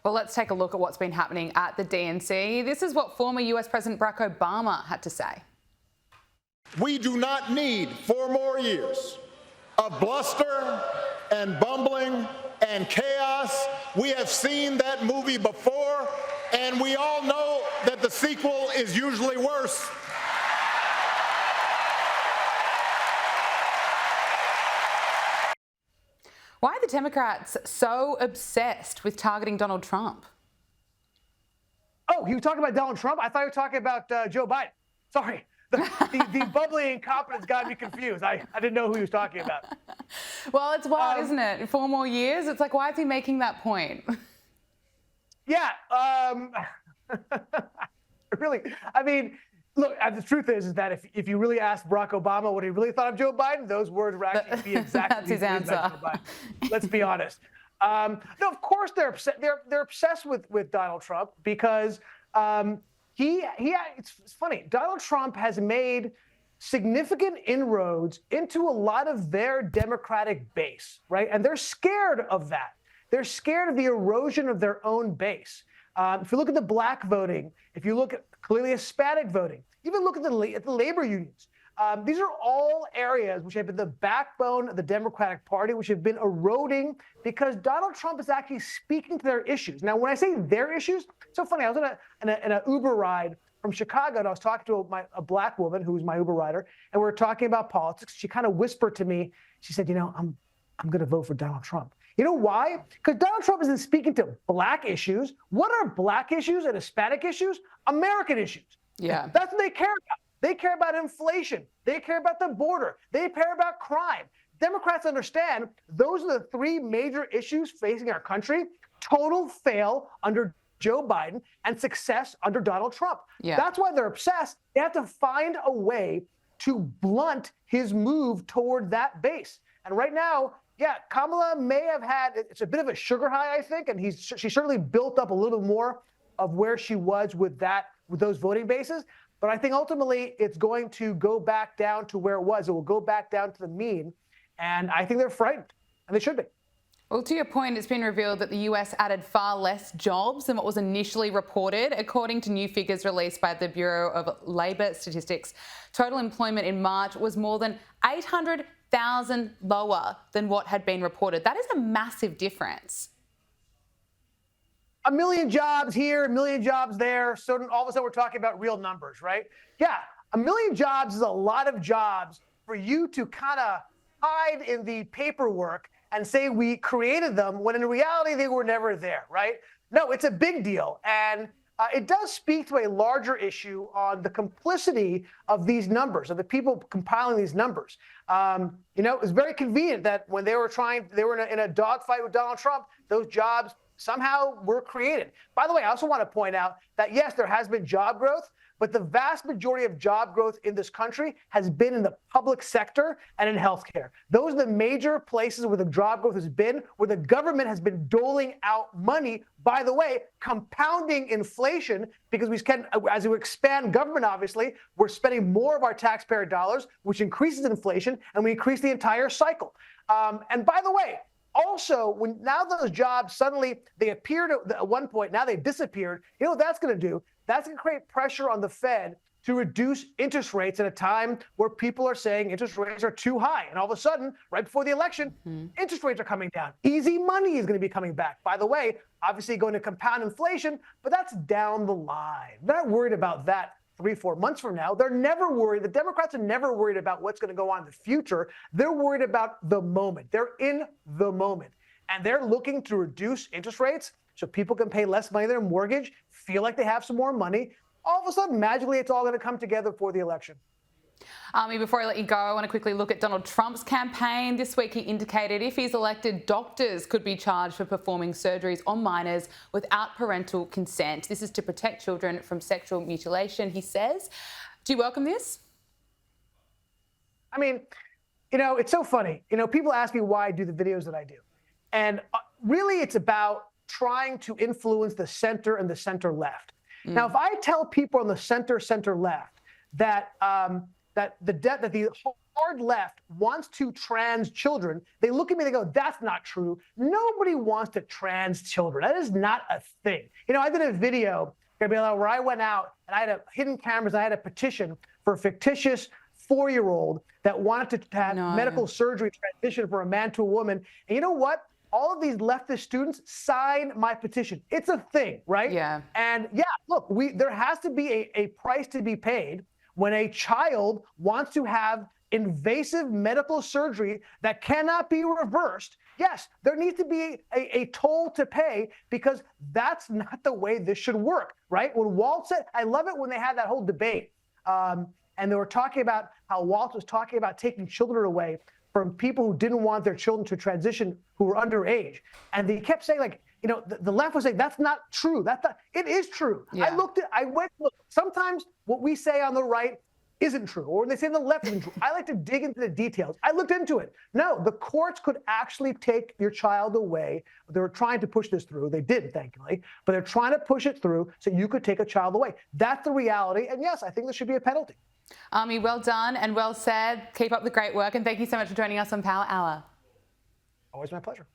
Well, let's take a look at what's been happening at the DNC. This is what former US President Barack Obama had to say. We do not need 4 more years of bluster and bumbling and chaos. We have seen that movie before, and we all know that the sequel is usually worse. Why are the Democrats so obsessed with targeting Donald Trump? Oh, you were talking about Donald Trump? I thought you were talking about Joe Biden. Sorry. The bubbly incompetence got me confused. I didn't know who he was talking about. Well, it's wild, isn't it? 4 more years? It's like, why is he making that point? Yeah. Really, I mean, look, the truth is that if you really asked Barack Obama what he really thought of Joe Biden, those words would actually be exactly That's his answer. Let's be honest. No, of course they're upset. They're obsessed with Donald Trump because it's funny. Donald Trump has made significant inroads into a lot of their Democratic base, right? And they're scared of that. They're scared of the erosion of their own base. If you look at the black voting, if you look at clearly Hispanic voting, even look at the labor unions. These are all areas which have been the backbone of the Democratic Party, which have been eroding because Donald Trump is actually speaking to their issues. Now, when I say their issues, it's so funny. I was in an Uber ride from Chicago, and I was talking to a black woman who was my Uber rider, and we were talking about politics. She kind of whispered to me. She said, I'm going to vote for Donald Trump. You know why? Because Donald Trump isn't speaking to black issues. What are black issues and Hispanic issues? American issues. Yeah. That's what they care about. They care about inflation. They care about the border. They care about crime. Democrats understand those are the 3 major issues facing our country: total fail under Joe Biden and success under Donald Trump. Yeah. That's why they're obsessed. They have to find a way to blunt his move toward that base. And right now, yeah, Kamala may have it's a bit of a sugar high, I think, and she certainly built up a little bit more of where she was with those voting bases. But I think ultimately it's going to go back down to where it was. It will go back down to the mean. And I think they're frightened, and they should be. Well, to your point, it's been revealed that the US added far less jobs than what was initially reported. According to new figures released by the Bureau of Labor Statistics, total employment in March was more than 800,000 lower than what had been reported. That is a massive difference. 1 million jobs here, 1 million jobs there. So all of a sudden we're talking about real numbers, right? Yeah, 1 million jobs is a lot of jobs for you to kind of hide in the paperwork and say we created them when in reality they were never there, right? No, it's a big deal. And it does speak to a larger issue on the complicity of these numbers, of the people compiling these numbers. It's very convenient that when they were in a dogfight with Donald Trump, those jobs somehow were created. By the way, I also want to point out that, yes, there has been job growth, but the vast majority of job growth in this country has been in the public sector and in healthcare. Those are the major places where the job growth has been, where the government has been doling out money, by the way, compounding inflation, because as we expand government, obviously, we're spending more of our taxpayer dollars, which increases inflation, and we increase the entire cycle. And by the way, also, now those jobs suddenly, they appeared at one point, now they disappeared. You know what that's going to do? That's going to create pressure on the Fed to reduce interest rates at a time where people are saying interest rates are too high. And all of a sudden, right before the election, interest rates are coming down. Easy money is going to be coming back. By the way, obviously going to compound inflation, but that's down the line. They're not worried about that 3-4 months from now. They're never worried. The Democrats are never worried about what's going to go on in the future. They're worried about the moment. They're in the moment. And they're looking to reduce interest rates so people can pay less money on their mortgage, feel like they have some more money. All of a sudden, magically, it's all going to come together for the election. Ami, before I let you go, I want to quickly look at Donald Trump's campaign. This week, he indicated if he's elected, doctors could be charged for performing surgeries on minors without parental consent. This is to protect children from sexual mutilation, he says. Do you welcome this? I mean, it's so funny. People ask me why I do the videos that I do. And really, it's about trying to influence the center and the center left. Now, if I tell people on the center left that the hard left wants to trans children, they look at me, they go, that's not true. Nobody wants to trans children. That is not a thing. You know, I did a video, Gabriella, where I went out and I had hidden cameras. I had a petition for a fictitious 4-year-old that wanted to have medical surgery transition from a man to a woman. And you know what? All of these leftist students signed my petition. It's a thing, right? Yeah. And yeah, look, there has to be a price to be paid when a child wants to have invasive medical surgery that cannot be reversed. Yes, there needs to be a toll to pay, because that's not the way this should work, right? When Walt said, I love it when they had that whole debate, and they were talking about how Walt was talking about taking children away from people who didn't want their children to transition, who were underage. And they kept saying, like, you know, the left was saying, that's not true. It is true. Yeah. Look, sometimes what we say on the right isn't true, or they say the left isn't true. I like to dig into the details. I looked into it. No, the courts could actually take your child away. They were trying to push this through. They didn't, thankfully, but they're trying to push it through so you could take a child away. That's the reality. And yes, I think there should be a penalty. Ami, well done and well said. Keep up the great work. And thank you so much for joining us on Power Hour. Always my pleasure.